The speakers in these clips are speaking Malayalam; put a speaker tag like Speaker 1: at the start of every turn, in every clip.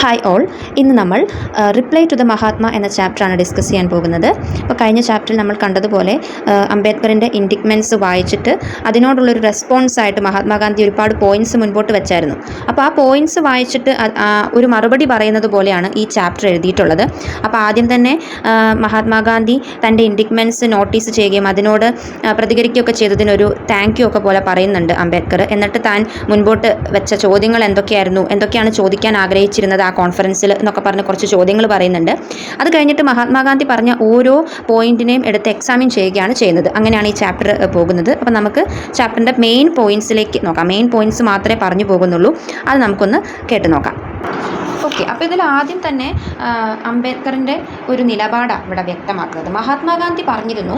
Speaker 1: ഹായ് ഓൾ, ഇന്ന് നമ്മൾ റിപ്ലൈ ടു ദ മഹാത്മ എന്ന ചാപ്റ്ററാണ് ഡിസ്കസ് ചെയ്യാൻ പോകുന്നത്. അപ്പോൾ കഴിഞ്ഞ ചാപ്റ്ററിൽ നമ്മൾ കണ്ടതുപോലെ അംബേദ്കറിൻ്റെ ഇൻഡിക്മെൻറ്റ്സ് വായിച്ചിട്ട് അതിനോടുള്ളൊരു റെസ്പോൺസായിട്ട് മഹാത്മാഗാന്ധി ഒരുപാട് പോയിൻറ്റ്സ് മുൻപോട്ട് വെച്ചായിരുന്നു. അപ്പോൾ ആ പോയിൻറ്റ്സ് വായിച്ചിട്ട് ഒരു മറുപടി പറയുന്നത് പോലെയാണ് ഈ ചാപ്റ്റർ എഴുതിയിട്ടുള്ളത്. അപ്പോൾ ആദ്യം തന്നെ മഹാത്മാഗാന്ധി തൻ്റെ ഇൻഡിക്മെൻറ്റ്സ് നോട്ടീസ് ചെയ്യുകയും അതിനോട് പ്രതികരിക്കുകയൊക്കെ ചെയ്തതിനൊരു താങ്ക് യു ഒക്കെ പോലെ പറയുന്നുണ്ട് അംബേദ്കർ. എന്നിട്ട് താൻ മുൻപോട്ട് വെച്ച ചോദ്യങ്ങൾ എന്തൊക്കെയാണ് ചോദിക്കാൻ ആഗ്രഹിച്ചിരുന്നത് ആ കോൺഫറൻസിൽ എന്നൊക്കെ പറഞ്ഞ് കുറച്ച് ചോദ്യങ്ങൾ പറയുന്നുണ്ട്. അത് കഴിഞ്ഞിട്ട് മഹാത്മാഗാന്ധി പറഞ്ഞ ഓരോ പോയിന്റിനെയും എടുത്ത് എക്സാമിൻ ചെയ്യുകയാണ് ചെയ്യുന്നത്. അങ്ങനെയാണ് ഈ ചാപ്റ്റർ പോകുന്നത്. അപ്പോൾ നമുക്ക് ചാപ്റ്ററിൻ്റെ മെയിൻ പോയിന്റ്സിലേക്ക് നോക്കാം. മെയിൻ പോയിന്റ്സ് മാത്രമേ പറഞ്ഞു പോകുന്നുള്ളൂ. അത് നമുക്കൊന്ന് കേട്ട് നോക്കാം. ഓക്കെ, അപ്പോൾ ഇതിൽ ആദ്യം തന്നെ അംബേദ്കറിൻ്റെ ഒരു നിലപാടാണ് ഇവിടെ വ്യക്തമാക്കുന്നത്. മഹാത്മാഗാന്ധി പറഞ്ഞിരുന്നു,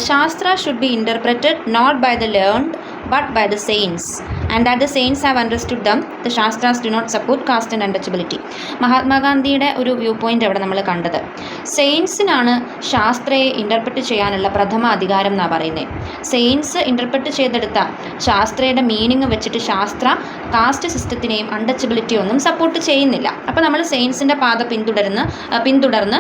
Speaker 1: ശാസ്ത്ര should be interpreted not by the learned but by the saints, and that the saints have understood them. The shastras do not support caste and untouchability. മഹാത്മാഗാന്ധിയുടെ ഒരു വ്യൂ പോയിന്റ് അവിടെ നമ്മൾ കണ്ടത്, സെയിൻസിനാണ് ശാസ്ത്രയെ ഇൻ്റർപ്രറ്റ് ചെയ്യാനുള്ള പ്രഥമ അധികാരം എന്നാണ് പറയുന്നത്. സെയിൻസ് ഇൻ്റർപ്രറ്റ് ചെയ്തെടുത്ത ശാസ്ത്രയുടെ മീനിങ് വെച്ചിട്ട് ശാസ്ത്ര കാസ്റ്റ് സിസ്റ്റത്തിനെയും അൺടച്ചബിലിറ്റിയും ഒന്നും സപ്പോർട്ട് ചെയ്യുന്നില്ല. അപ്പോൾ നമ്മൾ സെയിൻസിൻ്റെ പാത പിന്തുടർന്ന്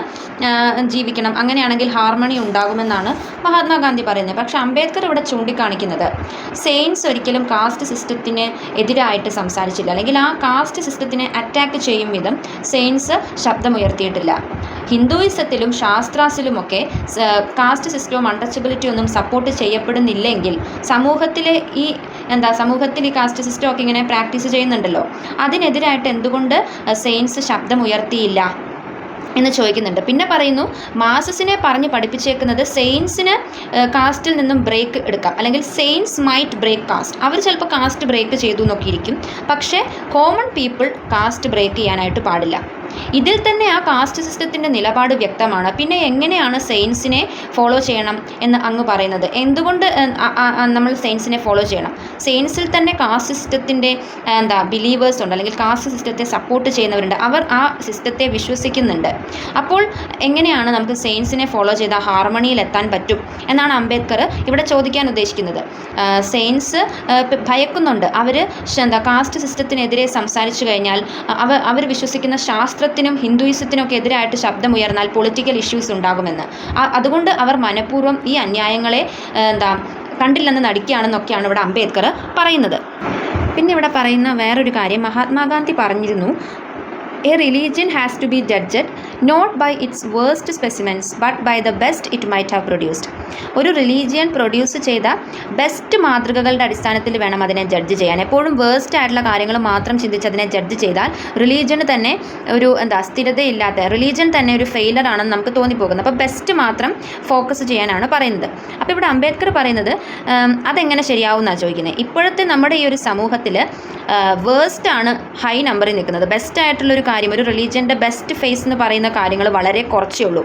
Speaker 1: ജീവിക്കണം, അങ്ങനെയാണെങ്കിൽ ഹാർമണി ഉണ്ടാകുമെന്നാണ് മഹാത്മാഗാന്ധി പറയുന്നത്. പക്ഷേ അംബേദ്കർ ഇവിടെ ചൂണ്ടിക്കാണിക്കുന്നത്, സെയിൻസ് ഒരിക്കലും കാസ്റ്റ് സിസ്റ്റത്തിന് എതിരായിട്ട് സംസാരിച്ചില്ല, അല്ലെങ്കിൽ ആ കാസ്റ്റ് സിസ്റ്റത്തിനെ അറ്റാക്ക് ചെയ്യും വിധം സെയിൻസ് ശബ്ദമുയർത്തിയിട്ടില്ല. ഹിന്ദുയിസത്തിലും ശാസ്ത്രാസിലുമൊക്കെ കാസ്റ്റ് സിസ്റ്റവും അൺടച്ചബിലിറ്റി ഒന്നും സപ്പോർട്ട് ചെയ്യപ്പെടുന്നില്ലെങ്കിൽ സമൂഹത്തിൽ ഈ കാസ്റ്റ് സിസ്റ്റം ഒക്കെ ഇങ്ങനെ പ്രാക്ടീസ് ചെയ്യുന്നുണ്ടല്ലോ, അതിനെതിരായിട്ട് എന്തുകൊണ്ട് സെയിൻസ് ശബ്ദമുയർത്തിയില്ല എന്ന് ചോദിക്കുന്നുണ്ട്. പിന്നെ പറയുന്നു, മാസസിനെ പറഞ്ഞ് പഠിപ്പിച്ചേക്കുന്നത് സെയിൻസിന് കാസ്റ്റിൽ നിന്നും ബ്രേക്ക് എടുക്കാം, അല്ലെങ്കിൽ സെയിൻസ് മൈറ്റ് ബ്രേക്ക് കാസ്റ്റ്. അവർ ചിലപ്പോൾ കാസ്റ്റ് ബ്രേക്ക് ചെയ്തു നോക്കിയിരിക്കും, പക്ഷേ കോമൺ പീപ്പിൾ കാസ്റ്റ് ബ്രേക്ക് ചെയ്യാനായിട്ട് പാടില്ല. ഇതിൽ തന്നെ ആ കാസ്റ്റ് സിസ്റ്റത്തിൻ്റെ നിലപാട് വ്യക്തമാണ്. പിന്നെ എങ്ങനെയാണ് സെയിൻസിനെ ഫോളോ ചെയ്യണം എന്ന് അങ്ങ് പറയുന്നത്? എന്തുകൊണ്ട് നമ്മൾ സെയിൻസിനെ ഫോളോ ചെയ്യണം? സെയിൻസിൽ തന്നെ കാസ്റ്റ് സിസ്റ്റത്തിൻ്റെ ബിലീവേഴ്സ് ഉണ്ട്, അല്ലെങ്കിൽ കാസ്റ്റ് സിസ്റ്റത്തെ സപ്പോർട്ട് ചെയ്യുന്നവരുണ്ട്, അവർ ആ സിസ്റ്റത്തെ വിശ്വസിക്കുന്നുണ്ട്. അപ്പോൾ എങ്ങനെയാണ് നമുക്ക് സെയിൻസിനെ ഫോളോ ചെയ്ത ഹാർമണിയിൽ എത്താൻ പറ്റും എന്നാണ് അംബേദ്കർ ഇവിടെ ചോദിക്കാൻ ഉദ്ദേശിക്കുന്നത്. സെയിൻസ് ഭയക്കുന്നുണ്ട്, അവർ കാസ്റ്റ് സിസ്റ്റത്തിനെതിരെ സംസാരിച്ചു കഴിഞ്ഞാൽ അവർ വിശ്വസിക്കുന്ന ശാസ്ത്രത്തിനും ഹിന്ദുയിസത്തിനൊക്കെ എതിരായിട്ട് ശബ്ദമുയർന്നാൽ പൊളിറ്റിക്കൽ ഇഷ്യൂസ് ഉണ്ടാകുമെന്ന്. അതുകൊണ്ട് അവർ മനഃപൂർവ്വം ഈ അന്യായങ്ങളെ കണ്ടില്ലെന്ന് നടിക്കുകയാണെന്നൊക്കെയാണ് ഇവിടെ അംബേദ്കർ പറയുന്നത്. പിന്നെ ഇവിടെ പറയുന്ന വേറൊരു കാര്യം, മഹാത്മാഗാന്ധി പറഞ്ഞിരുന്നു, A religion has to be judged not by its worst specimens but by the best it might have produced. ഒരു റിലീജിയൻ പ്രൊഡ്യൂസ് ചെയ്ത ബെസ്റ്റ് മാതൃകകളുടെ അടിസ്ഥാനത്തിൽ വേണം അതിനെ ജഡ്ജ് ചെയ്യാൻ. എപ്പോഴും വേസ്റ്റ് ആയിട്ടുള്ള കാര്യങ്ങൾ മാത്രം ചിന്തിച്ച് അതിനെ ജഡ്ജ് ചെയ്താൽ റിലീജിയന് തന്നെ ഒരു സ്ഥിരതയില്ലാത്ത, റിലീജിയൻ തന്നെ ഒരു ഫെയിലർ ആണെന്ന് നമുക്ക് തോന്നിപ്പോകുന്നത്. അപ്പോൾ ബെസ്റ്റ് മാത്രം ഫോക്കസ് ചെയ്യാനാണ് പറയുന്നത്. അപ്പോൾ ഇവിടെ അംബേദ്കർ പറയുന്നത് അതെങ്ങനെ ശരിയാവുമെന്നാണ് ചോദിക്കുന്നത്. ഇപ്പോഴത്തെ നമ്മുടെ ഈ ഒരു സമൂഹത്തിൽ വേസ്റ്റ് ആണ് ഹൈ നമ്പറിൽ നിൽക്കുന്നത്. ബെസ്റ്റ് ആയിട്ടുള്ളൊരു കാര്യം, ഒരു റിലീജിയൻ്റെ ബെസ്റ്റ് ഫേസ് എന്ന് പറയുന്ന കാര്യങ്ങൾ വളരെ കുറച്ചേ ഉള്ളൂ.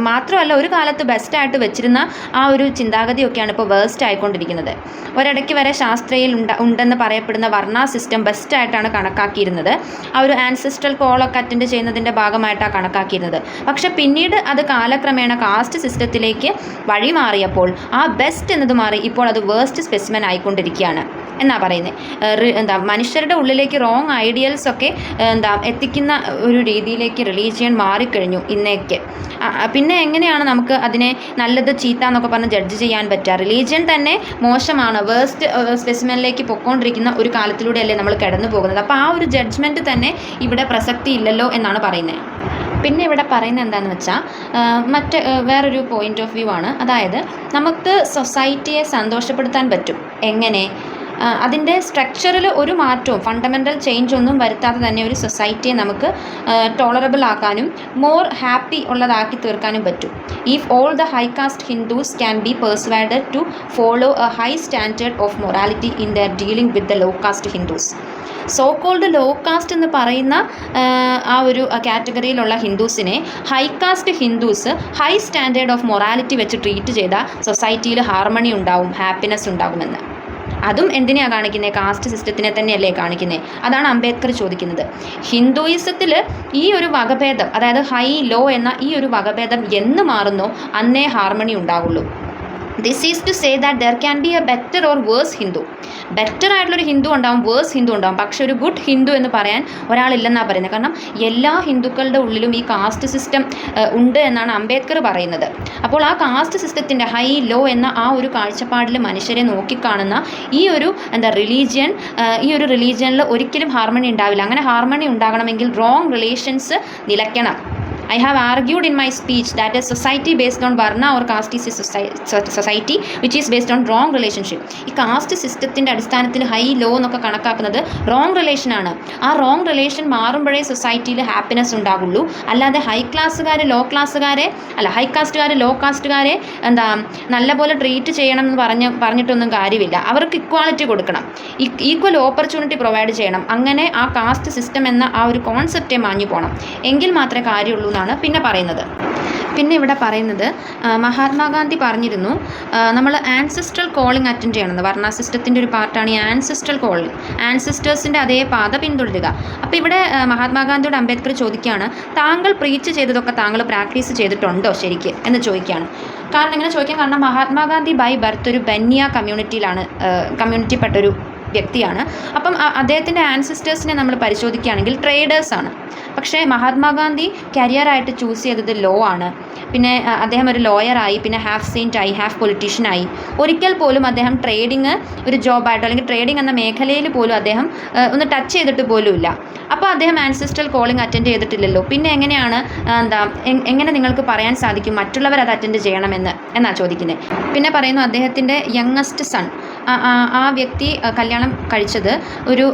Speaker 1: മാത്രമല്ല, ഒരു കാലത്ത് ബെസ്റ്റായിട്ട് വെച്ചിരുന്ന ആ ഒരു ചിന്താഗതിയൊക്കെയാണ് ഇപ്പോൾ വേസ്റ്റ് ആയിക്കൊണ്ടിരിക്കുന്നത്. ഒരിടയ്ക്ക് വരെ ശാസ്ത്രയിൽ ഉണ്ടെന്ന് പറയപ്പെടുന്ന വർണ്ണ സിസ്റ്റം ബെസ്റ്റായിട്ടാണ് കണക്കാക്കിയിരുന്നത്. ആ ഒരു ആൻസെസ്ട്രൽ കോളൊക്കെ അറ്റൻഡ് ചെയ്യുന്നതിൻ്റെ ഭാഗമായിട്ടാണ് കണക്കാക്കിയിരുന്നത്. പക്ഷെ പിന്നീട് അത് കാലക്രമേണ കാസ്റ്റ് സിസ്റ്റത്തിലേക്ക് വഴിമാറിയപ്പോൾ ആ ബെസ്റ്റ് എന്നത് മാറി ഇപ്പോൾ അത് വേസ്റ്റ് സ്പെസിമെൻ ആയിക്കൊണ്ടിരിക്കുകയാണ് എന്നാണ് പറയുന്നത്. മനുഷ്യരുടെ ഉള്ളിലേക്ക് റോങ് ഐഡിയൽസ് ഒക്കെ എത്തിക്കുന്ന ഒരു രീതിയിലേക്ക് റിലീജിയൻ മാറിക്കഴിഞ്ഞു ഇന്നേക്ക്. പിന്നെ എങ്ങനെയാണ് നമുക്ക് അതിനെ നല്ലത് ചീത്ത എന്നൊക്കെ പറഞ്ഞ് ജഡ്ജ് ചെയ്യാൻ പറ്റുക? റിലീജിയൻ തന്നെ മോശമാണ്, വേസ്റ്റ് സ്പെസിമെനിലേക്ക് പൊയ്ക്കൊണ്ടിരിക്കുന്ന ഒരു കാലത്തിലൂടെയല്ലേ നമ്മൾ കടന്നു പോകുന്നത്. അപ്പോൾ ആ ഒരു ജഡ്ജ്മെൻറ്റ് തന്നെ ഇവിടെ പ്രസക്തി ഇല്ലല്ലോ എന്നാണ് പറയുന്നത്. പിന്നെ ഇവിടെ പറയുന്നത് എന്താണെന്ന് വെച്ചാൽ വേറൊരു പോയിൻ്റ് ഓഫ് വ്യൂ ആണ്. അതായത് നമുക്ക് സൊസൈറ്റിയെ സന്തോഷപ്പെടുത്താൻ പറ്റും. എങ്ങനെ? അതിൻ്റെ സ്ട്രക്ചറിൽ ഒരു മാറ്റവും ഫണ്ടമെൻ്റൽ ചേഞ്ച് ഒന്നും വരുത്താതെ തന്നെ ഒരു സൊസൈറ്റിയെ നമുക്ക് ടോളറബിൾ ആക്കാനും മോർ ഹാപ്പി ഉള്ളതാക്കി തീർക്കാനും പറ്റും. If all the high caste Hindus can be persuaded to follow a high standard of morality in their dealing with the low caste Hindus. So called low caste എന്ന് പറയുന്ന ആ ഒരു കാറ്റഗറിയിലുള്ള ഹിന്ദുസിനെ high caste Hindus high standard of morality വെച്ച് ട്രീറ്റ് ചെയ്താൽ സൊസൈറ്റിയിൽ ഹാർമണി ഉണ്ടാവും, ഹാപ്പിനെസ് ഉണ്ടാകുമെന്ന്. അതും എന്തിനെയാണ് കാണിക്കുന്നത്? കാസ്റ്റ് സിസ്റ്റത്തിനെ തന്നെയല്ലേ കാണിക്കുന്നത്? അതാണ് അംബേദ്കർ ചോദിക്കുന്നത്. ഹിന്ദുയിസത്തിൽ ഈ ഒരു വകഭേദം, അതായത് ഹൈ ലോ എന്ന ഈ ഒരു വകഭേദം എന്ന് മാറുന്നോ അന്നേ ഹാർമണി ഉണ്ടാവുള്ളൂ. This is to say that there can be a better or worse Hindu. Better ആയിട്ടുള്ളൊരു ഹിന്ദു ഉണ്ടാവും, വേഴ്സ് ഹിന്ദു ഉണ്ടാവും, പക്ഷെ ഒരു ഗുഡ് ഹിന്ദു എന്ന് പറയാൻ ഒരാളില്ലെന്നാണ് പറയുന്നത്. കാരണം എല്ലാ ഹിന്ദുക്കളുടെ ഉള്ളിലും ഈ കാസ്റ്റ് സിസ്റ്റം ഉണ്ട് എന്നാണ് അംബേദ്കർ പറയുന്നത്. അപ്പോൾ ആ കാസ്റ്റ് സിസ്റ്റത്തിൻ്റെ ഹൈ ലോ എന്ന ആ ഒരു കാഴ്ചപ്പാടിൽ മനുഷ്യരെ നോക്കിക്കാണുന്ന ഈ ഒരു ഈ ഒരു റിലീജിയനിൽ ഒരിക്കലും ഹാർമണി ഉണ്ടാവില്ല. അങ്ങനെ ഹാർമണി ഉണ്ടാകണമെങ്കിൽ റോങ് റിലേഷൻസ് നിലയ്ക്കണം. I have argued in my speech that a society based on Varna or caste is a society which is based on wrong relationship. ഈ കാസ്റ്റ് സിസ്റ്റത്തിൻ്റെ അടിസ്ഥാനത്തിൽ ഹൈ ലോ എന്നൊക്കെ കണക്കാക്കുന്നത് റോങ് റിലേഷനാണ്. ആ റോങ് റിലേഷൻ മാറുമ്പോഴേ സൊസൈറ്റിയിൽ ഹാപ്പിനെസ് ഉണ്ടാകുള്ളൂ. അല്ലാതെ ഹൈ കാസ്റ്റുകാർ ലോ കാസ്റ്റുകാരെ നല്ലപോലെ ട്രീറ്റ് ചെയ്യണം എന്ന് പറഞ്ഞിട്ടൊന്നും കാര്യമില്ല. അവർക്ക് ഇക്വാളിറ്റി കൊടുക്കണം, ഈക്വൽ ഓപ്പർച്യൂണിറ്റി പ്രൊവൈഡ് ചെയ്യണം. അങ്ങനെ ആ കാസ്റ്റ് സിസ്റ്റം എന്ന ആ ഒരു കോൺസെപ്റ്റേ മാഞ്ഞു പോകണം. എങ്കിൽ മാത്രമേ കാര്യമുള്ളൂ എന്നാണ് പിന്നെ ഇവിടെ പറയുന്നത് മഹാത്മാഗാന്ധി പറഞ്ഞിരുന്നു നമ്മൾ ആൻസിസ്ട്രൽ കോളിംഗ് അറ്റൻഡ് ചെയ്യണമെന്ന്. വർണ്ണ സിസ്റ്റത്തിൻ്റെ ഒരു പാർട്ടാണ് ഈ ആൻസിസ്ട്രൽ കോളിംഗ്. ആൻസിസ്റ്റേഴ്സിൻ്റെ അതേ പാത പിന്തുടരുക. അപ്പോൾ ഇവിടെ മഹാത്മാഗാന്ധിയോട് അംബേദ്കർ ചോദിക്കുകയാണ്, താങ്കൾ പ്രീച്ച് ചെയ്തതൊക്കെ താങ്കൾ പ്രാക്ടീസ് ചെയ്തിട്ടുണ്ടോ ശരിക്ക് എന്ന് ചോദിക്കുകയാണ്. കാരണം ഇങ്ങനെ ചോദിക്കാൻ കാരണം മഹാത്മാഗാന്ധി ബൈ ബർത്ത് ഒരു ബന്യ കമ്മ്യൂണിറ്റിപ്പെട്ടൊരു വ്യക്തിയാണ്. അപ്പം അദ്ദേഹത്തിൻ്റെ ആൻസിസ്റ്റേഴ്സിനെ നമ്മൾ പരിശോധിക്കുകയാണെങ്കിൽ ട്രേഡേഴ്സാണ്. പക്ഷേ മഹാത്മാഗാന്ധി കരിയറായിട്ട് ചൂസ് ചെയ്തത് ലോ ആണ്. പിന്നെ അദ്ദേഹം ഒരു ലോയറായി, പിന്നെ ഹാഫ് സെയിൻറ്റായി, ഹാഫ് പൊളിറ്റീഷ്യനായി. ഒരിക്കൽ പോലും അദ്ദേഹം ട്രേഡിങ് ഒരു ജോബായിട്ടോ അല്ലെങ്കിൽ ട്രേഡിംഗ് എന്ന മേഖലയിൽ പോലും അദ്ദേഹം ഒന്ന് ടച്ച് ചെയ്തിട്ട് പോലുമില്ല. അപ്പോൾ അദ്ദേഹം ആൻസിസ്ട്രൽ കോളിംഗ് അറ്റൻഡ് ചെയ്തിട്ടില്ലല്ലോ. പിന്നെ എങ്ങനെയാണ് എങ്ങനെ നിങ്ങൾക്ക് പറയാൻ സാധിക്കും മറ്റുള്ളവർ അത് അറ്റൻഡ് ചെയ്യണമെന്ന് എന്നാണ് ചോദിക്കുന്നത്. പിന്നെ പറയുന്നു അദ്ദേഹത്തിൻ്റെ യങ്ങസ്റ്റ് സൺ, ആ വ്യക്തി കല്യാണം കഴിച്ചത് ഒരു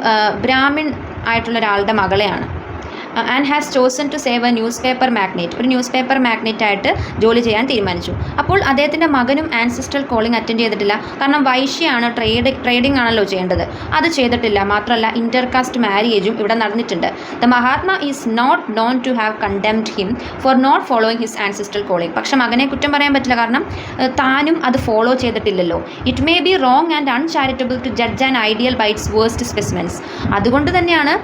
Speaker 1: ബ്രാഹ്മിൺ ആയിട്ടുള്ള ഒരാളുടെ മകളെയാണ്. And has chosen to serve a newspaper magnate, ഒരു ന്യൂസ് പേപ്പർ മാഗ്നേറ്റായിട്ട് ജോലി ചെയ്യാൻ തീരുമാനിച്ചു. അപ്പോൾ അദ്ദേഹത്തിൻ്റെ മകനും ആൻസിസ്ട്രൽ കോളിംഗ് അറ്റൻഡ് ചെയ്തിട്ടില്ല. കാരണം വൈശ്യാണ്, ട്രേഡിംഗ് ആണല്ലോ ചെയ്യേണ്ടത്, അത് ചെയ്തിട്ടില്ല. മാത്രമല്ല ഇൻ്റർകാസ്റ്റ് മാരേജും ഇവിടെ നടന്നിട്ടുണ്ട്. The Mahatma is not known to have condemned him for not following his ancestral calling. പക്ഷെ മകനെ കുറ്റം പറയാൻ പറ്റില്ല, കാരണം താനും അത് ഫോളോ ചെയ്തിട്ടില്ലല്ലോ. It may be wrong and uncharitable to judge an ideal by its worst specimens. അതുകൊണ്ട് തന്നെയാണ്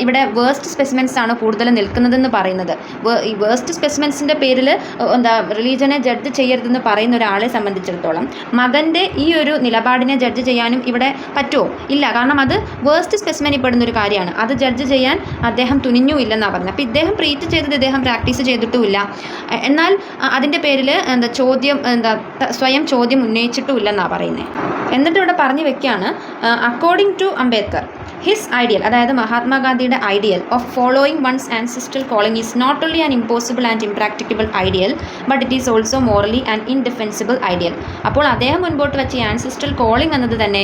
Speaker 1: ഇവിടെ വേഴ്സ്റ്റ് സ്പെസിമെൻസ് ആണ് കൂടുതൽ നിൽക്കുന്നതെന്ന് പറയുന്നത്. ഈ വേഴ്സ്റ്റ് സ്പെസിമെൻസിൻ്റെ പേരിൽ റിലീജനെ ജഡ്ജ് ചെയ്യരുതെന്ന് പറയുന്ന ഒരാളെ സംബന്ധിച്ചിടത്തോളം മകൻ്റെ ഈ ഒരു നിലപാടിനെ ജഡ്ജ് ചെയ്യാനും ഇവിടെ പറ്റുമോ? ഇല്ല. കാരണം അത് വേഴ്സ്റ്റ് സ്പെസിമെനിൽ പെടുന്നൊരു കാര്യമാണ്. അത് ജഡ്ജ് ചെയ്യാൻ അദ്ദേഹം തുനിഞ്ഞുമില്ലെന്നാണ് പറഞ്ഞത്. അപ്പോൾ ഇദ്ദേഹം പ്രീച്ച് ചെയ്തത് ഇദ്ദേഹം പ്രാക്ടീസ് ചെയ്തിട്ടുമില്ല. എന്നാൽ അതിൻ്റെ പേരിൽ സ്വയം ചോദ്യം ഉന്നയിച്ചിട്ടുമില്ലെന്നാണ് പറയുന്നത്. എന്നിട്ട് ഇവിടെ പറഞ്ഞു വെക്കുകയാണ്, according to Ambedkar his ideal, അതായത് മഹാത്മാഗാന്ധിയുടെ ideal of following one's ancestral calling is not only an impossible and impracticable ideal but it is also morally and indefensible ideal. അപ്പോൾ അദ്ദേഹം മുൻപോട്ട് വെച്ച ഈ ആൻസിസ്ട്രൽ കോളിംഗ് എന്നത് തന്നെ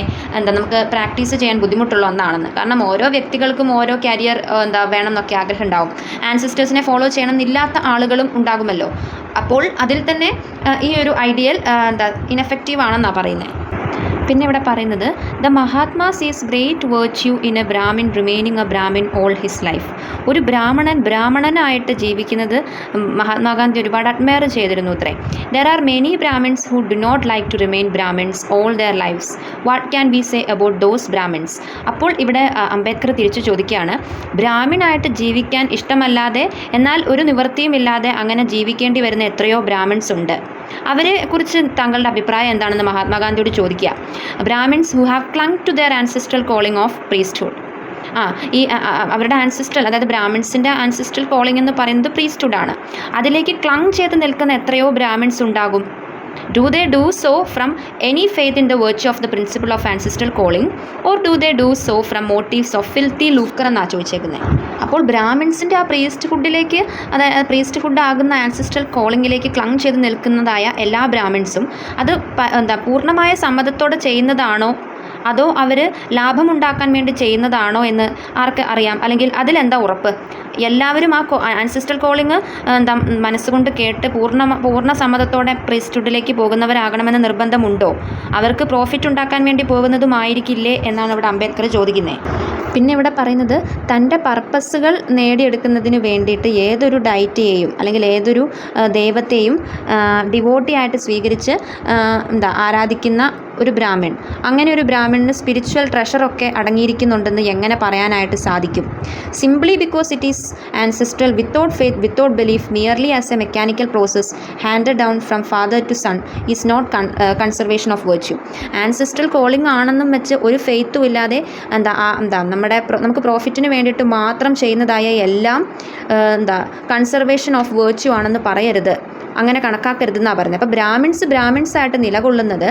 Speaker 1: നമുക്ക് പ്രാക്ടീസ് ചെയ്യാൻ ബുദ്ധിമുട്ടുള്ള ഒന്നാണെന്ന്. കാരണം ഓരോ വ്യക്തികൾക്കും ഓരോ കരിയർ വേണം എന്നൊക്കെ ആഗ്രഹം ഉണ്ടാവും. ആൻസിസ്റ്റേഴ്സിനെ ഫോളോ ചെയ്യണമെന്നില്ലാത്ത ആളുകളും ഉണ്ടാകുമല്ലോ. അപ്പോൾ അതിൽ തന്നെ ഈ ഒരു ഐഡിയൽ ഇനെഫക്റ്റീവ് ആണെന്നാണ് പറയുന്നത്. പിന്നെ ഇവിടെ പറയുന്നത് the Mahatma sees great virtue in a Brahmin remaining a Brahmin all his life. ഒരു ബ്രാഹ്മണനായിട്ട് ജീവിക്കുന്നത് മഹാത്മാഗാന്ധി ഒരുപാട് അഡ്മയർ ചെയ്തിരുന്നു അത്രേ. There are many Brahmins who do not like to remain Brahmins all their lives. What can be say about those Brahmins? അപ്പോൾ ഇവിടെ അംബേദ്കർ തിരിച്ചു ചോദിക്കുകയാണ്, ബ്രാഹ്മിനായിട്ട് ജീവിക്കാൻ ഇഷ്ടമല്ലാതെ എന്നാൽ ഒരു നിവൃത്തിയുമില്ലാതെ അങ്ങനെ ജീവിക്കേണ്ടി വരുന്ന എത്രയോ ബ്രാഹ്മിൻസ് ഉണ്ട്. അവരെ കുറിച്ച് താങ്കളുടെ അഭിപ്രായം എന്താണെന്ന് മഹാത്മാഗാന്ധിയോട് ചോദിക്കുക. Brahmins who have clung to their ancestral calling of priesthood. ഈ അവരുടെ ആൻസിസ്ട്രൽ, അതായത് ബ്രാഹ്മിൻസിൻ്റെ ആൻസിസ്ട്രൽ കോളിംഗ് എന്ന് പറയുന്നത് പ്രീസ്റ്റ്ഹുഡാണ്. അതിലേക്ക് ക്ലങ് ചെയ്ത് നിൽക്കുന്ന എത്രയോ ബ്രാഹ്മിൻസ് ഉണ്ടാകും. Do they do so from any faith in the virtue of the principle of ancestral calling or do they do so from motives of filthy lucre എന്നാണ് ചോദിച്ചേക്കുന്നത്. അപ്പോൾ ബ്രാഹ്മിൻസിൻ്റെ ആ പ്രീസ്റ്റ്ഹുഡിലേക്ക്, അതായത് പ്രീസ്റ്റ്ഹുഡ് ആകുന്ന ആൻസിസ്ട്രൽ കോളിങ്ങിലേക്ക് ക്ലങ് ചെയ്ത് നിൽക്കുന്നതായ എല്ലാ ബ്രാഹ്മിൻസും അത് പൂർണ്ണമായ സമ്മതത്തോടെ ചെയ്യുന്നതാണോ അതോ അവർ ലാഭമുണ്ടാക്കാൻ വേണ്ടി ചെയ്യുന്നതാണോ എന്ന് ആർക്ക് അറിയാം? അല്ലെങ്കിൽ അതിലെന്താ ഉറപ്പ്? എല്ലാവരും ആ ആൻസിസ്ട്രൽ കോളിങ് മനസ്സുകൊണ്ട് കേട്ട് പൂർണ്ണ സമ്മതത്തോടെ പ്രീസ്റ്റ്ഹുഡിലേക്ക് പോകുന്നവരാകണമെന്ന് നിർബന്ധമുണ്ടോ? അവർക്ക് പ്രോഫിറ്റ് ഉണ്ടാക്കാൻ വേണ്ടി പോകുന്നതുമായിരിക്കില്ലേ എന്നാണ് ഇവിടെ അംബേദ്കർ ചോദിക്കുന്നത്. പിന്നെ ഇവിടെ പറയുന്നത് തൻ്റെ പർപ്പസുകൾ നേടിയെടുക്കുന്നതിന് വേണ്ടിയിട്ട് ഏതൊരു ഡയറ്റിയെയും അല്ലെങ്കിൽ ഏതൊരു ദൈവത്തെയും ഡിവോട്ടിയായിട്ട് സ്വീകരിച്ച് ആരാധിക്കുന്ന ഒരു ബ്രാഹ്മൺ, അങ്ങനെ ഒരു ബ്രാഹ്മണിന് സ്പിരിച്വൽ ട്രഷറൊക്കെ അടങ്ങിയിരിക്കുന്നുണ്ടെന്ന് എങ്ങനെ പറയാനായിട്ട് സാധിക്കും? Simply because it is ancestral, without faith, without belief, merely as a mechanical process handed down from father to son is not conservation of virtue. Ancestral calling ആണെന്നും വെച്ച് ഒരു ഫെയ്ത്തും ഇല്ലാതെ നമുക്ക് പ്രോഫിറ്റിന് വേണ്ടിയിട്ട് മാത്രം ചെയ്യുന്നതായ എല്ലാം കൺസർവേഷൻ ഓഫ് വെർച്യു ആണെന്ന് പറയരുത്, അങ്ങനെ കണക്കാക്കരുതെന്നാണ് പറയുന്നത്. അപ്പോൾ ബ്രാഹ്മിൺസായിട്ട് നിലകൊള്ളുന്നത്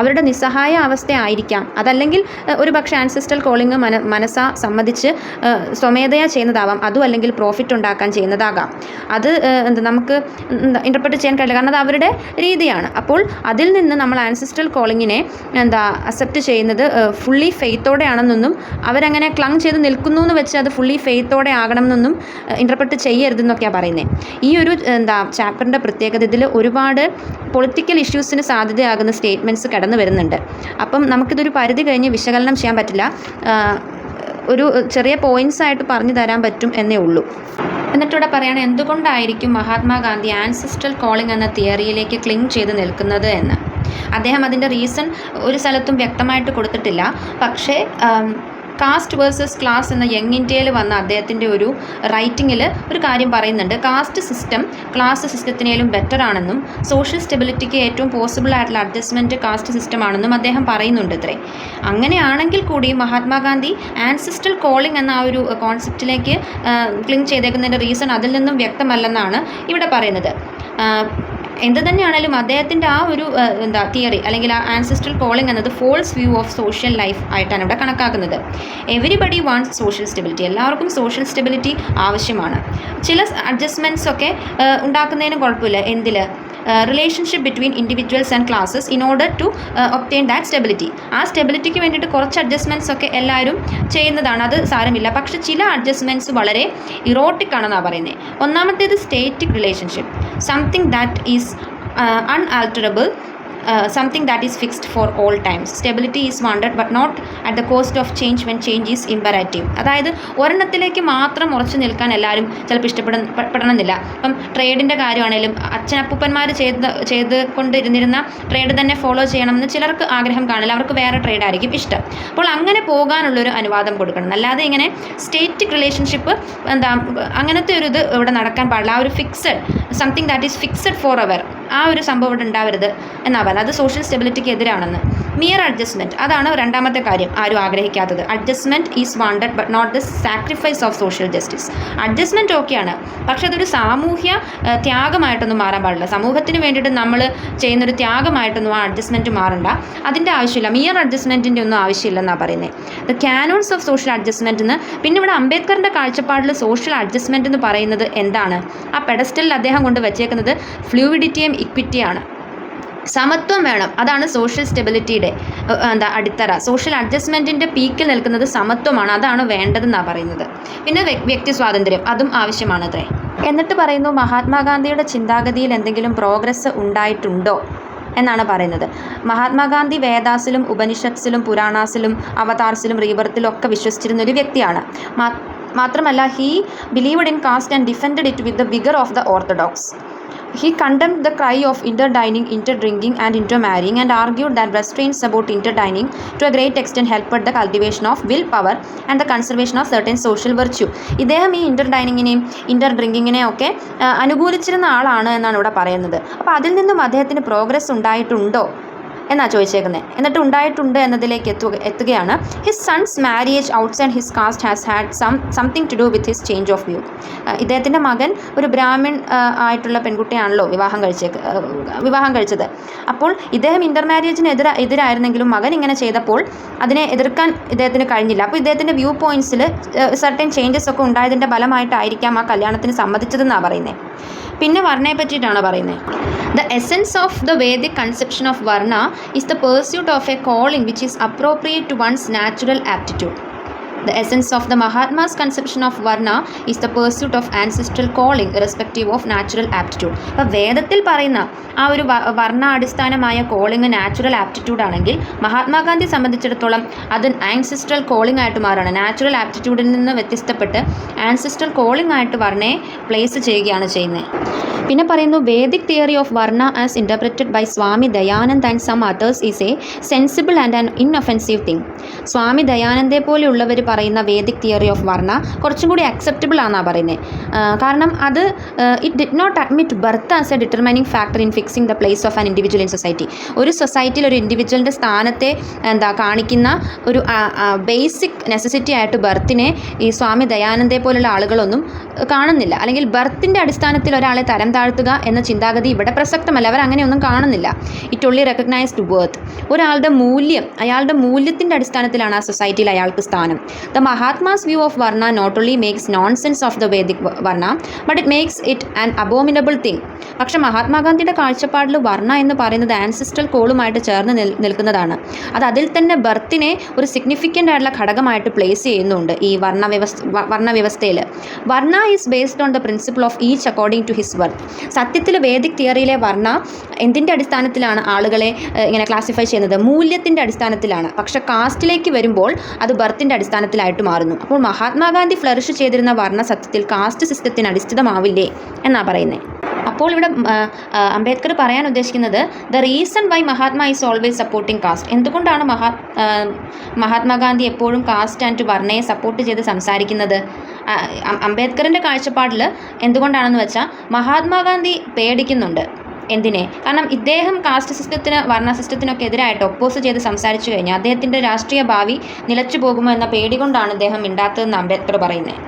Speaker 1: അവരുടെ നിസ്സഹായ അവസ്ഥയായിരിക്കാം. അതല്ലെങ്കിൽ ഒരു പക്ഷേ ആൻസിസ്ട്രൽ കോളിംഗ് മനസ്സാ സമ്മതിച്ച് സ്വമേധയാ ചെയ്യുന്നതാവാം. അതും അല്ലെങ്കിൽ പ്രോഫിറ്റ് ഉണ്ടാക്കാൻ ചെയ്യുന്നതാകാം. അത് നമുക്ക് ഇൻ്റർപ്രറ്റ് ചെയ്യാൻ കഴിയില്ല, കാരണം അത് അവരുടെ രീതിയാണ്. അപ്പോൾ അതിൽ നിന്ന് നമ്മൾ ആൻസിസ്ട്രൽ കോളിങ്ങിനെ അക്സെപ്റ്റ് ചെയ്യുന്നത് ഫുള്ളി ഫെയ്ത്തോടെയാണെന്നൊന്നും, അവരങ്ങനെ ക്ലങ് ചെയ്ത് നിൽക്കുന്നു എന്ന് വെച്ച് അത് ഫുള്ളി ഫെയ്ത്തോടെ ആകണം എന്നൊന്നും ഇൻ്റർപ്രറ്റ് ചെയ്യരുതെന്നൊക്കെയാണ് പറയുന്നത്. ഈ ഒരു ചാപ്റ്ററിൻ്റെ പ്രത്യേകത, ഇതിൽ ഒരുപാട് പൊളിറ്റിക്കൽ ഇഷ്യൂസിന് സാധ്യതയാകുന്ന സ്റ്റേറ്റ്മെൻറ്റ്സ് കടന്നു വരുന്നുണ്ട്. അപ്പം നമുക്കിതൊരു പരിധി കഴിഞ്ഞ് വിശകലനം ചെയ്യാൻ പറ്റില്ല, ഒരു ചെറിയ പോയിൻറ്റ്സ് ആയിട്ട് പറഞ്ഞു തരാൻ പറ്റും എന്നേ ഉള്ളൂ. എന്നിട്ടിവിടെ പറയുകയാണ് എന്തുകൊണ്ടായിരിക്കും മഹാത്മാഗാന്ധി ആൻസിസ്ട്രൽ കോളിംഗ് എന്ന തിയറിയിലേക്ക് ക്ലിങ് ചെയ്ത് നിൽക്കുന്നത് എന്ന്. അദ്ദേഹം അതിൻ്റെ റീസൺ ഒരു സ്ഥലത്തും വ്യക്തമായിട്ട് കൊടുത്തിട്ടില്ല. പക്ഷേ കാസ്റ്റ് വേഴ്സസ് ക്ലാസ് എന്ന യങ് ഇന്ത്യയിൽ വന്ന അദ്ദേഹത്തിൻ്റെ ഒരു റൈറ്റിങ്ങിൽ ഒരു കാര്യം പറയുന്നുണ്ട്. കാസ്റ്റ് സിസ്റ്റം ക്ലാസ് സിസ്റ്റത്തിനേലും ബെറ്റർ ആണെന്നും സോഷ്യൽ സ്റ്റെബിലിറ്റിക്ക് ഏറ്റവും പോസിബിൾ ആയിട്ടുള്ള അഡ്ജസ്റ്റ്മെൻറ്റ് കാസ്റ്റ് സിസ്റ്റം ആണെന്നും അദ്ദേഹം പറയുന്നുണ്ട്. ഇത്രേ അങ്ങനെയാണെങ്കിൽ കൂടി മഹാത്മാഗാന്ധി ആൻസിസ്ട്രൽ കോളിംഗ് എന്ന ആ ഒരു കോൺസെപ്റ്റിലേക്ക് ക്ലിങ് ചെയ്തേക്കുന്നതിൻ്റെ റീസൺ അതിൽ നിന്നും വ്യക്തമല്ലെന്നാണ് ഇവിടെ പറയുന്നത്. എന്ത് തന്നെയാണെങ്കിലും അദ്ദേഹത്തിൻ്റെ ആ ഒരു തിയറി അല്ലെങ്കിൽ ആ ആൻസിസ്ട്രൽ കോളിംഗ് എന്നത് false view of social life ആയിട്ടാണ് ഇവിടെ കണക്കാക്കുന്നത്. എവരിബഡി വാണ്ട്സ് സോഷ്യൽ സ്റ്റെബിലിറ്റി, എല്ലാവർക്കും സോഷ്യൽ സ്റ്റെബിലിറ്റി ആവശ്യമാണ്. ചില അഡ്ജസ്റ്റ്മെൻറ്റ്സ് ഒക്കെ ഉണ്ടാക്കുന്നതിന് കുഴപ്പമില്ല. എന്തിൽ? Relationship between individuals and classes in order to obtain that stability. ആ സ്റ്റെബിലിറ്റിക്ക് വേണ്ടിയിട്ട് കുറച്ച് അഡ്ജസ്റ്റ്മെൻറ്റ്സ് ഒക്കെ എല്ലാവരും ചെയ്യുന്നതാണ്, അത് സാരമില്ല. പക്ഷെ ചില അഡ്ജസ്റ്റ്മെൻറ്റ്സ് വളരെ ഇറോട്ടിക് ആണെന്നാണ് പറയുന്നത്. ഒന്നാമത്തേത് static relationship, something that is unalterable, something that is fixed for all times. Stability is wanted but not at the cost of change when change is imperative. അതായത് ഒരെണ്ണത്തിലേക്ക് മാത്രം ഉറച്ചു നിൽക്കാൻ എല്ലാവരും ചിലപ്പോൾ ഇഷ്ടപ്പെടണമെന്നില്ല. ഇപ്പം ട്രേഡിൻ്റെ കാര്യമാണെങ്കിലും അച്ഛനപ്പൂപ്പന്മാർ ചെയ്ത് കൊണ്ടിരുന്നിരുന്ന ട്രേഡ് തന്നെ ഫോളോ ചെയ്യണമെന്ന് ചിലർക്ക് ആഗ്രഹം കാണില്ല, അവർക്ക് വേറെ ട്രേഡ് ആയിരിക്കും ഇഷ്ടം. അപ്പോൾ അങ്ങനെ പോകാനുള്ളൊരു അനുവാദം കൊടുക്കണം. അല്ലാതെ ഇങ്ങനെ സ്റ്റേറ്റിക് റിലേഷൻഷിപ്പ് അങ്ങനത്തെ ഒരു ഇത് ഇവിടെ നടക്കാൻ പാടില്ല. ആ ഒരു fixed, something that is fixed for ever, ആ ഒരു സംഭവം ഇവിടെ ഉണ്ടാവരുത് എന്നാണ് പറയുന്നത്. അത് സോഷ്യൽ സ്റ്റെബിലിറ്റിക്ക് എതിരാണെന്ന്. മിയർ അഡ്ജസ്റ്റ്മെൻറ്റ്, അതാണ് രണ്ടാമത്തെ കാര്യം ആരും ആഗ്രഹിക്കാത്തത്. Adjustment is wanted but not the sacrifice of social justice. Adjustment ഓക്കെയാണ്, പക്ഷേ അതൊരു സാമൂഹ്യ ത്യാഗമായിട്ടൊന്നും മാറാൻ പാടില്ല. സമൂഹത്തിന് വേണ്ടിയിട്ട് നമ്മൾ ചെയ്യുന്നൊരു ത്യാഗമായിട്ടൊന്നും ആ അഡ്ജസ്റ്റ്മെൻറ്റ് മാറണ്ട, അതിൻ്റെ ആവശ്യമില്ല. മിയർ അഡ്ജസ്റ്റ്മെൻറ്റിൻ്റെ ഒന്നും ആവശ്യമില്ലെന്നാണ് പറയുന്നത്. ദ ക്യാനോൺസ് ഓഫ് സോഷ്യൽ അഡ്ജസ്റ്റ്മെൻറ്റ് എന്ന്. പിന്നെ ഇവിടെ അംബേദ്കറിൻ്റെ കാഴ്ചപ്പാടിൽ സോഷ്യൽ അഡ്ജസ്റ്റ്മെൻറ്റ് എന്ന് പറയുന്നത് എന്താണ്? ആ പെഡസ്റ്റലിൽ അദ്ദേഹം കൊണ്ട് വെച്ചേക്കുന്നത് ഫ്ലൂയിഡിറ്റിയും ഇക്വിറ്റിയാണ്. സമത്വം വേണം, അതാണ് സോഷ്യൽ സ്റ്റെബിലിറ്റിയുടെ അടിത്തറ. സോഷ്യൽ അഡ്ജസ്റ്റ്മെൻറ്റിൻ്റെ പീക്കിൽ നിൽക്കുന്നത് സമത്വമാണ്, അതാണ് വേണ്ടതെന്നാണ് പറയുന്നത്. പിന്നെ വ്യക്തി സ്വാതന്ത്ര്യം, അതും ആവശ്യമാണത്രേ. എന്നിട്ട് പറയുന്നു മഹാത്മാഗാന്ധിയുടെ ചിന്താഗതിയിൽ എന്തെങ്കിലും പ്രോഗ്രസ് ഉണ്ടായിട്ടുണ്ടോ എന്നാണ് പറയുന്നത്. മഹാത്മാഗാന്ധി വേദാസിലും ഉപനിഷത്സിലും പുരാണാസിലും അവതാർസിലും റീബർത്തിലും ഒക്കെ വിശ്വസിച്ചിരുന്ന ഒരു വ്യക്തിയാണ്. മാത്രമല്ല he believed in caste and defended it with the vigour of the orthodox. He condemned the cry of interdining, interdrinking and intermarrying and argued that restraints about interdining to a great extent helped the cultivation of willpower and the conservation of certain social virtue. ഇദ്ദേഹം ഈ ഇൻ്റർഡൈനിങ്ങിനെയും ഇൻ്റർഡ്രിങ്കിങ്ങിനെയും ഒക്കെ അനുകൂലിച്ചിരുന്ന ആളാണ് എന്നാണ് ഇവിടെ പറയുന്നത്. അപ്പോൾ അതിൽ നിന്നും അദ്ദേഹത്തിന് പ്രോഗ്രസ് ഉണ്ടായിട്ടുണ്ടോ എന്നാണ് ചോദിച്ചേക്കുന്നത്. എന്നിട്ട് ഉണ്ടായിട്ടുണ്ട് എന്നതിലേക്ക് എത്തുകയാണ്. His son's marriage outside his caste has had something to do with his change of view. ഇദ്ദേഹത്തിൻ്റെ മകൻ ഒരു ബ്രാഹ്മിൺ ആയിട്ടുള്ള പെൺകുട്ടിയാണല്ലോ വിവാഹം കഴിച്ചത്. അപ്പോൾ ഇദ്ദേഹം ഇൻ്റർമാരേജിന് എതിരായിരുന്നെങ്കിലും മകൻ ഇങ്ങനെ ചെയ്തപ്പോൾ അതിനെ എതിർക്കാൻ ഇദ്ദേഹത്തിന് കഴിഞ്ഞില്ല. അപ്പോൾ ഇദ്ദേഹത്തിൻ്റെ വ്യൂ പോയിൻറ്റ്സിൽ സർട്ടൻ ചേഞ്ചസ് ഒക്കെ ഉണ്ടായതിൻ്റെ ഫലമായിട്ടായിരിക്കാം ആ കല്യാണത്തിന് സമ്മതിച്ചതെന്നാണ് പറയുന്നത്. പിന്നെ വർണ്ണയെ പറ്റിയിട്ടാണ് പറയുന്നത്. The essence of the Vedic conception of Varna is the pursuit of a calling which is appropriate to one's natural aptitude. The essence of the Mahatma's conception of Varna is the pursuit of ancestral calling irrespective of natural aptitude. അപ്പോൾ വേദത്തിൽ പറയുന്ന ആ ഒരു വർണ്ണ അടിസ്ഥാനമായ കോളിംഗ് നാച്ചുറൽ ആപ്റ്റിറ്റ്യൂഡ് ആണെങ്കിൽ മഹാത്മാഗാന്ധി സംബന്ധിച്ചിടത്തോളം അത് ആൻസിസ്ട്രൽ കോളിംഗ് ആയിട്ട് മാറുകയാണ്. നാച്ചുറൽ ആപ്റ്റിറ്റ്യൂഡിൽ നിന്ന് വ്യത്യസ്തപ്പെട്ട് ആൻസിസ്ട്രൽ കോളിംഗ് ആയിട്ട് വർണ്ണയെ പ്ലേസ് ചെയ്യുകയാണ് ചെയ്യുന്നത്. പിന്നെ പറയുന്നു Vedic theory of varna as interpreted by Swami Dayanand and some others is a sensible and an inoffensive thing. Swami ദയാനന്ദെ പോലെയുള്ളവർ പറയുന്ന വേദിക് തിയറി ഓഫ് വർണ്ണ കുറച്ചും കൂടി അക്സെപ്റ്റബിൾ ആണെന്നാണ് പറയുന്നത്. കാരണം അത് it did not admit birth as a determining factor in fixing the place of an individual in society. ഒരു സൊസൈറ്റിയിൽ ഒരു ഇൻഡിവിജ്വലിൻ്റെ സ്ഥാനത്തെ കാണിക്കുന്ന ഒരു ബേസിക് നെസസിറ്റി ആയിട്ട് ബർത്തിനെ ഈ സ്വാമി ദയാനന്ദെ പോലുള്ള ആളുകളൊന്നും കാണുന്നില്ല. അല്ലെങ്കിൽ ബർത്തിൻ്റെ അടിസ്ഥാനത്തിൽ ഒരാളെ തരം താഴ്ത്തുക എന്ന ചിന്താഗതി ഇവിടെ പ്രസക്തമല്ല. അവർ അങ്ങനെയൊന്നും കാണുന്നില്ല. It only recognised worth. ഒരാളുടെ മൂല്യം, അയാളുടെ മൂല്യത്തിൻ്റെ അടിസ്ഥാനത്തിലാണ് ആ സൊസൈറ്റിയിൽ അയാൾക്ക് സ്ഥാനം. The Mahatma's view of varna not only makes nonsense of the Vedic varna but it makes it an abominable thing. പക്ഷേ മഹാത്മാഗാന്ധിയുടെ കാഴ്ചപ്പാടിൽ വർണ്ണ എന്ന് പറയുന്നത് ആൻസിസ്ട്രൽ കോളുമായിട്ട് ചേർന്ന് നിൽക്കുന്നതാണ്. അത് അതിൽ തന്നെ ബർത്തിനെ ഒരു സിഗ്നിഫിക്കൻ്റ് ആയിട്ടുള്ള ഘടകമായിട്ട് പ്ലേസ് ചെയ്യുന്നുണ്ട് ഈ വർണ്ണവ്യവസ്ഥയിൽ. Varna is based on the principle of each according to his worth. സത്യത്തിൽ വേദിക് തിയറിയിലെ വർണ്ണ എന്തിൻ്റെ അടിസ്ഥാനത്തിലാണ് ആളുകളെ ഇങ്ങനെ ക്ലാസിഫൈ ചെയ്യുന്നത്? മൂല്യത്തിൻ്റെ അടിസ്ഥാനത്തിലാണ്. പക്ഷെ കാസ്റ്റിലേക്ക് വരുമ്പോൾ അത് ബർത്തിൻ്റെ അടിസ്ഥാനത്തിലായിട്ട് മാറുന്നു. അപ്പോൾ മഹാത്മാഗാന്ധി ഫ്ലറിഷ് ചെയ്തിരുന്ന വർണ്ണ സത്യത്തിൽ കാസ്റ്റ് സിസ്റ്റത്തിന് അടിസ്ഥിതമാവില്ലേ എന്നാണ് പറയുന്നത്. അപ്പോൾ ഇവിടെ അംബേദ്കർ പറയാൻ ഉദ്ദേശിക്കുന്നത് the reason why Mahatma is always supporting cast. എന്തുകൊണ്ടാണ് മഹാത്മാഗാന്ധി എപ്പോഴും കാസ്റ്റ് ആൻഡ് വർണ്ണയെ സപ്പോർട്ട് ചെയ്ത് സംസാരിക്കുന്നത്? അംബേദ്കറിൻ്റെ കാഴ്ചപ്പാടിൽ എന്തുകൊണ്ടാണെന്ന് വെച്ചാൽ മഹാത്മാഗാന്ധി പേടിക്കുന്നുണ്ട്. എന്തിനെ? കാരണം ഇദ്ദേഹം കാസ്റ്റ് സിസ്റ്റത്തിന് വർണ്ണ സിസ്റ്റത്തിനൊക്കെ എതിരായിട്ട് ഒപ്പോസ് ചെയ്ത് സംസാരിച്ചു കഴിഞ്ഞാൽ അദ്ദേഹത്തിൻ്റെ രാഷ്ട്രീയ ഭാവി നിലച്ചു പോകുമോ എന്ന പേടി കൊണ്ടാണ് അദ്ദേഹം മിണ്ടാത്തതെന്ന് അംബേദ്കർ പറയുന്നത്.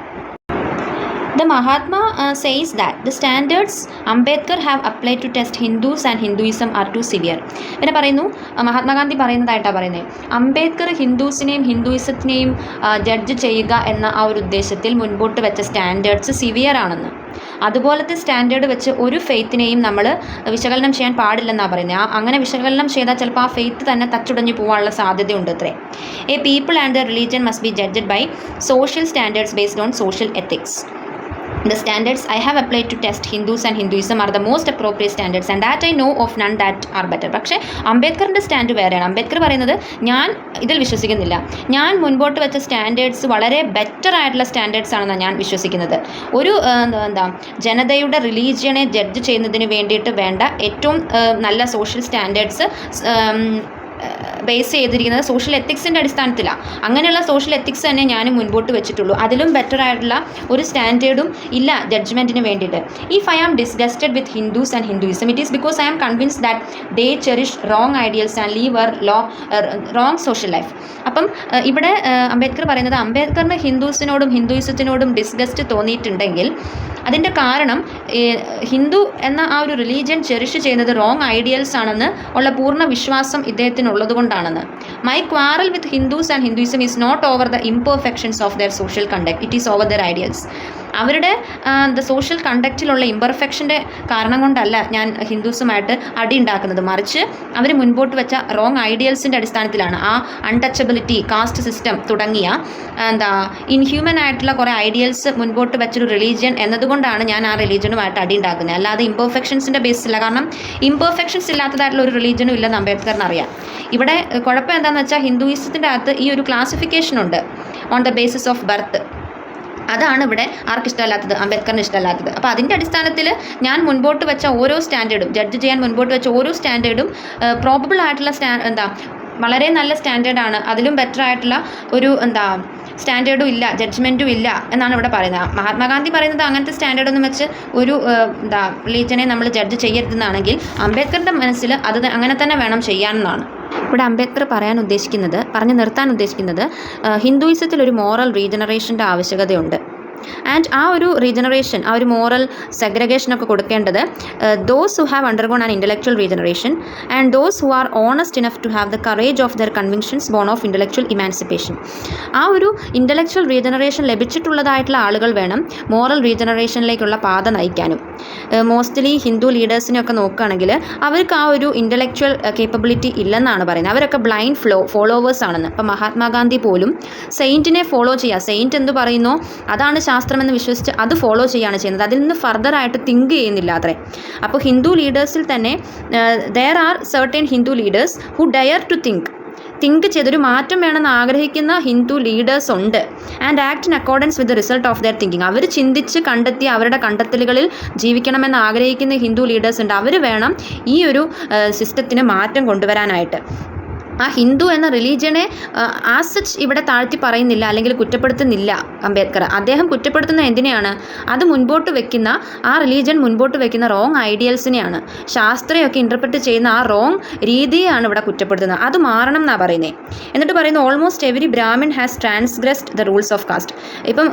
Speaker 1: The Mahatma says that the standards Ambedkar have applied to test Hindus and Hinduism are too severe. പിന്നെ പറയുന്നു, മഹാത്മാഗാന്ധി പറയുന്നതായിട്ടാണ് പറയുന്നത്, അംബേദ്കർ ഹിന്ദുസിനെയും ഹിന്ദുയിസത്തിനെയും ജഡ്ജ് ചെയ്യുക എന്ന ആ ഒരു ഉദ്ദേശത്തിൽ മുൻപോട്ട് വെച്ച സ്റ്റാൻഡേർഡ്സ് സിവിയർ ആണെന്ന്. അതുപോലത്തെ സ്റ്റാൻഡേർഡ് വെച്ച് ഒരു ഫെയ്ത്തിനെയും നമ്മൾ വിശകലനം ചെയ്യാൻ പാടില്ലെന്നാണ് പറയുന്നത്. അങ്ങനെ വിശകലനം ചെയ്താൽ ചിലപ്പോൾ ആ ഫെയ്ത്ത് തന്നെ തച്ചുടഞ്ഞു പോകാനുള്ള സാധ്യതയുണ്ട് അത്രേ. A people and the religion must be judged by social standards based on social ethics. The standards I have applied to test Hindus and Hinduism are the most appropriate standards and that I know of none that are better. പക്ഷേ അംബേദ്കറിൻ്റെ സ്റ്റാൻഡ് വേറെയാണ്. അംബേദ്കർ പറയുന്നത് ഞാൻ ഇതിൽ വിശ്വസിക്കുന്നില്ല, ഞാൻ മുൻപോട്ട് വെച്ച സ്റ്റാൻഡേർഡ്സ് വളരെ ബെറ്റർ ആയിട്ടുള്ള സ്റ്റാൻഡേർഡ്സ് ആണെന്നാണ് ഞാൻ വിശ്വസിക്കുന്നത്. ഒരു ജനതയുടെ റിലീജിയനെ ജഡ്ജ് ചെയ്യുന്നതിന് വേണ്ടിയിട്ട് വേണ്ട ഏറ്റവും നല്ല സോഷ്യൽ സ്റ്റാൻഡേർഡ്സ് ബേസ് ചെയ്തിരിക്കുന്നത് സോഷ്യൽ എത്തിക്സിൻ്റെ അടിസ്ഥാനത്തിലാണ്. അങ്ങനെയുള്ള സോഷ്യൽ എത്തിക്സ് തന്നെ ഞാൻ മുൻപോട്ട് വെച്ചിട്ടുള്ളൂ. അതിലും ബെറ്റർ ആയിട്ടുള്ള ഒരു സ്റ്റാൻഡേർഡും ഇല്ല ജഡ്ജ്മെൻറ്റിന് വേണ്ടിയിട്ട്. If I am disgusted with Hindus and Hinduism it is because I am convinced that they cherish wrong ideals and live wrong social life. അപ്പം ഇവിടെ അംബേദ്കർ പറയുന്നത് അംബേദ്കറിന് ഹിന്ദുസിനോടും ഹിന്ദുയിസത്തിനോടും ഡിസ്ഗസ്റ്റ് തോന്നിയിട്ടുണ്ടെങ്കിൽ അതിൻ്റെ കാരണം ഹിന്ദു എന്ന ആ ഒരു റിലീജിയൻ ചെറിഷ് ചെയ്യുന്നത് റോങ് ഐഡിയൽസ് ആണെന്ന് ഉള്ള പൂർണ്ണ വിശ്വാസം ഇദ്ദേഹത്തിനുള്ളത് കൊണ്ടാണെന്ന്. My quarrel with Hindus and Hinduism is not over the imperfections of their social conduct, it is over their ideals. അവരുടെ ദ സോഷ്യൽ കണ്ടക്റ്റിലുള്ള ഇംപെർഫെക്ഷൻ്റെ കാരണം കൊണ്ടല്ല ഞാൻ ഹിന്ദുസുമായിട്ട് അടി ഉണ്ടാക്കുന്നത്, മറിച്ച് അവർ മുൻപോട്ട് വെച്ച റോങ് ഐഡിയൽസിൻ്റെ അടിസ്ഥാനത്തിലാണ്. ആ അൺടച്ചബിലിറ്റി, കാസ്റ്റ് സിസ്റ്റം തുടങ്ങിയ ഇൻഹ്യൂമൻ ആയിട്ടുള്ള കുറേ ഐഡിയൽസ് മുൻപോട്ട് വെച്ചൊരു റിലീജിയൻ എന്നതുകൊണ്ടാണ് ഞാൻ ആ റിലീജിയനുമായിട്ട് അടി ഉണ്ടാക്കുന്നത്, അല്ലാതെ ഇംപെർഫെക്ഷൻസിൻ്റെ ബേസില്ല. കാരണം ഇംപെർഫെക്ഷൻസ് ഇല്ലാത്തതായിട്ടുള്ള ഒരു റിലീജിയനും ഇല്ലെന്ന് അംബേദ്കറിന് അറിയാം. ഇവിടെ കുഴപ്പം എന്താണെന്ന് വെച്ചാൽ ഹിന്ദുയിസത്തിൻ്റെ അകത്ത് ഈ ഒരു ക്ലാസിഫിക്കേഷൻ ഉണ്ട് on the basis of birth. അതാണ് ഇവിടെ ആർക്ക് ഇഷ്ടമല്ലാത്തത്, അംബേദ്കറിന് ഇഷ്ടമല്ലാത്തത്. അപ്പോൾ അതിൻ്റെ അടിസ്ഥാനത്തിൽ ഞാൻ മുൻപോട്ട് വെച്ച ഓരോ സ്റ്റാൻഡേർഡും, ജഡ്ജ് ചെയ്യാൻ മുൻപോട്ട് വെച്ച ഓരോ സ്റ്റാൻഡേർഡും പ്രോബബിൾ ആയിട്ടുള്ള വളരെ നല്ല സ്റ്റാൻഡേർഡാണ്, അതിലും ബെറ്റർ ആയിട്ടുള്ള ഒരു സ്റ്റാൻഡേർഡും ഇല്ല, ജഡ്ജ്മെൻറ്റും ഇല്ല എന്നാണ് ഇവിടെ പറയുന്നത്. മഹാത്മാഗാന്ധി പറയുന്നത് അങ്ങനത്തെ സ്റ്റാൻഡേർഡൊന്നും വെച്ച് ഒരു റിലീജിയനെ നമ്മൾ ജഡ്ജ് ചെയ്യരുതെന്നാണെങ്കിൽ അംബേദ്കറുടെ മനസ്സിൽ അത് അങ്ങനെ തന്നെ വേണം ചെയ്യാനെന്നാണ്. ഇവിടെ അംബേദ്കർ പറഞ്ഞു നിർത്താൻ ഉദ്ദേശിക്കുന്നത് ഹിന്ദുയിസത്തിൽ ഒരു മോറൽ റീജനറേഷൻ്റെ ആവശ്യകതയുണ്ട്. ആൻഡ് ആ ഒരു റീജനറേഷൻ, ആ ഒരു മോറൽ സെഗ്രഗേഷനൊക്കെ കൊടുക്കേണ്ടത് those who have undergone an intellectual regeneration and those who are honest enough to have the courage of their convictions born of intellectual emancipation. ആ ഒരു ഇൻ്റലക്ച്വൽ റീജനറേഷൻ ലഭിച്ചിട്ടുള്ളതായിട്ടുള്ള ആളുകൾ വേണം മോറൽ റീജനറേഷനിലേക്കുള്ള പാത നയിക്കാനും. മോസ്റ്റ്ലി ഹിന്ദു ലീഡേഴ്സിനെയൊക്കെ നോക്കുകയാണെങ്കിൽ അവർക്ക് ആ ഒരു ഇൻ്റലക്ച്വൽ കേപ്പബിലിറ്റി ഇല്ലെന്നാണ് പറയുന്നത്. അവരൊക്കെ ബ്ലൈൻഡ് ഫോളോവേഴ്സ് ആണെന്ന്. ഇപ്പം മഹാത്മാഗാന്ധി പോലും സെയിൻറ്റിനെ ഫോളോ ചെയ്യുക, സെയിൻറ്റ് എന്ത് പറയുന്നോ അതാണ് ശാസ്ത്രമെന്ന് വിശ്വസിച്ച് അത് ഫോളോ ചെയ്യുകയാണ് ചെയ്യുന്നത്. അതിൽ നിന്ന് ഫർദറായിട്ട് തിങ്ക് ചെയ്യുന്നില്ല അത്രേ. അപ്പോൾ ഹിന്ദു ലീഡേഴ്സിൽ തന്നെ there are certain Hindu leaders who dare to think ചെയ്തൊരു മാറ്റം വേണമെന്ന് ആഗ്രഹിക്കുന്ന ഹിന്ദു ലീഡേഴ്സ് ഉണ്ട്. And act in accordance with the result of their thinking. അവർ ചിന്തിച്ച് കണ്ടെത്തി അവരുടെ കണ്ടെത്തലുകളിൽ ജീവിക്കണമെന്ന് ആഗ്രഹിക്കുന്ന ഹിന്ദു ലീഡേഴ്സ് ഉണ്ട്. അവർ വേണം ഈ ഒരു സിസ്റ്റത്തിന് മാറ്റം കൊണ്ടുവരാനായിട്ട്. ആ ഹിന്ദു എന്ന റിലീജിയനെ ആസ് സച്ച് ഇവിടെ താഴ്ത്തി പറയുന്നില്ല, അല്ലെങ്കിൽ കുറ്റപ്പെടുത്തുന്നില്ല അംബേദ്കർ. അദ്ദേഹം കുറ്റപ്പെടുത്തുന്ന എന്തിനെയാണ്? അത് മുൻപോട്ട് വെക്കുന്ന, ആ റിലീജിയൻ മുൻപോട്ട് വെക്കുന്ന റോങ് ഐഡിയൽസിനെയാണ്. ശാസ്ത്രയൊക്കെ ഇൻ്റർപ്രറ്റ് ചെയ്യുന്ന ആ റോങ് രീതിയെയാണ് ഇവിടെ കുറ്റപ്പെടുത്തുന്നത്. അത് മാറണം എന്നാണ് പറയുന്നത്. എന്നിട്ട് പറയുന്നു almost every Brahmin has transgressed the rules of caste. ഇപ്പം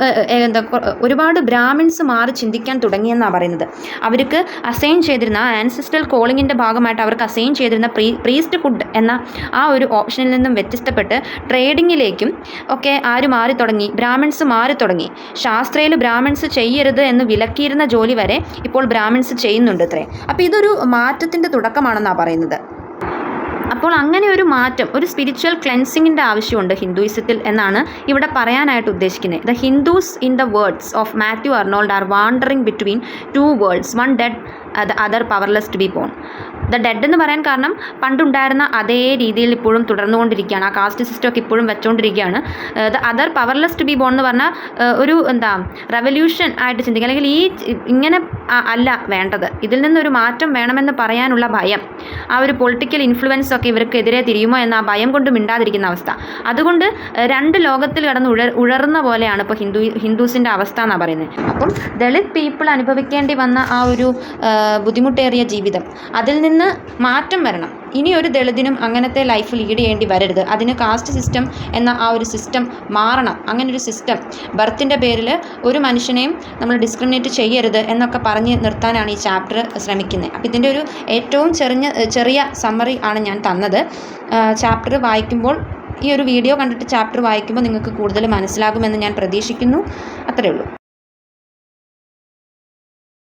Speaker 1: ഒരുപാട് ബ്രാഹ്മിൻസ് മാറി ചിന്തിക്കാൻ തുടങ്ങിയെന്നാണ് പറയുന്നത്. അവർക്ക് അസൈൻ ചെയ്തിരുന്ന ആൻസിസ്ട്രൽ കോളിങ്ങിൻ്റെ ഭാഗമായിട്ട് അവർക്ക് അസൈൻ ചെയ്തിരുന്ന പ്രീസ്റ്റ്ഹുഡ് എന്ന ആ ഒരു ഓപ്ഷനിൽ നിന്നും വ്യത്യസ്തപ്പെട്ട് ട്രേഡിങ്ങിലേക്കും ഒക്കെ ആര് മാറി തുടങ്ങി? ബ്രാഹ്മിൻസ് മാറി തുടങ്ങി. ശാസ്ത്രയിൽ ബ്രാഹ്മിൻസ് ചെയ്യരുത് എന്ന് വിലക്കിയിരുന്ന ജോലി വരെ ഇപ്പോൾ ബ്രാഹ്മിൻസ് ചെയ്യുന്നുണ്ട് അത്രേ. അപ്പോൾ ഇതൊരു മാറ്റത്തിൻ്റെ തുടക്കമാണെന്നാണ് പറയുന്നത്. അപ്പോൾ അങ്ങനെ ഒരു മാറ്റം, ഒരു സ്പിരിച്വൽ ക്ലെൻസിങ്ങിൻ്റെ ആവശ്യമുണ്ട് ഹിന്ദുയിസത്തിൽ എന്നാണ് ഇവിടെ പറയാനായിട്ട് ഉദ്ദേശിക്കുന്നത്. The Hindus in the words of Matthew Arnold are wandering between two worlds, one dead the other powerless to be born. The dead എന്ന് പറയാൻ കാരണം പണ്ടുണ്ടായിരുന്ന അതേ രീതിയിൽ ഇപ്പോഴും തുടർന്നുകൊണ്ടിരിക്കുകയാണ്. ആ കാസ്റ്റ് സിസ്റ്റമൊക്കെ ഇപ്പോഴും വെച്ചുകൊണ്ടിരിക്കുകയാണ്. The other powerless to be born എന്ന് പറഞ്ഞാൽ ഒരു റെവല്യൂഷൻ ആയിട്ട് ചിന്തിക്കുക, അല്ലെങ്കിൽ ഇങ്ങനെ അല്ല വേണ്ടത്, ഇതിൽ നിന്നൊരു മാറ്റം വേണമെന്ന് പറയാനുള്ള ഭയം, ആ ഒരു പൊളിറ്റിക്കൽ ഇൻഫ്ലുവൻസ് ഒക്കെ ഇവർക്കെതിരെ തിരിയുമോ എന്ന ആ ഭയം കൊണ്ട് മിണ്ടാതിരിക്കുന്ന അവസ്ഥ. അതുകൊണ്ട് രണ്ട് ലോകത്തിൽ കടന്ന് ഉഴറുന്ന പോലെയാണ് ഇപ്പോൾ ഹിന്ദുസിൻ്റെ അവസ്ഥ എന്നാണ് പറയുന്നത്. അപ്പം ദളിത് പീപ്പിൾ അനുഭവിക്കേണ്ടി വന്ന ആ ഒരു ബുദ്ധിമുട്ടേറിയ ജീവിതം, അതിൽ നിന്ന് മാറ്റം വരണം. ഇനി ഒരു ദളിതിനും അങ്ങനത്തെ ലൈഫ് ലീഡ് ചെയ്യേണ്ടി വരരുത്. അതിന് കാസ്റ്റ് സിസ്റ്റം എന്ന ആ ഒരു സിസ്റ്റം മാറണം. അങ്ങനൊരു സിസ്റ്റം, ബർത്തിൻ്റെ പേരിൽ ഒരു മനുഷ്യനെയും നമ്മൾ ഡിസ്ക്രിമിനേറ്റ് ചെയ്യരുത് എന്നൊക്കെ പറഞ്ഞ് നിർത്താനാണ് ഈ ചാപ്റ്റർ ശ്രമിക്കുന്നത്. അപ്പോൾ ഇതിൻ്റെ ഒരു ഏറ്റവും ചെറിയ സമ്മറി ആണ് ഞാൻ തന്നത്. ചാപ്റ്റർ വായിക്കുമ്പോൾ, ഈ ഒരു വീഡിയോ കണ്ടിട്ട് ചാപ്റ്റർ വായിക്കുമ്പോൾ നിങ്ങൾക്ക് കൂടുതൽ മനസ്സിലാകുമെന്ന് ഞാൻ പ്രതീക്ഷിക്കുന്നു. അത്രയേ ഉള്ളൂ.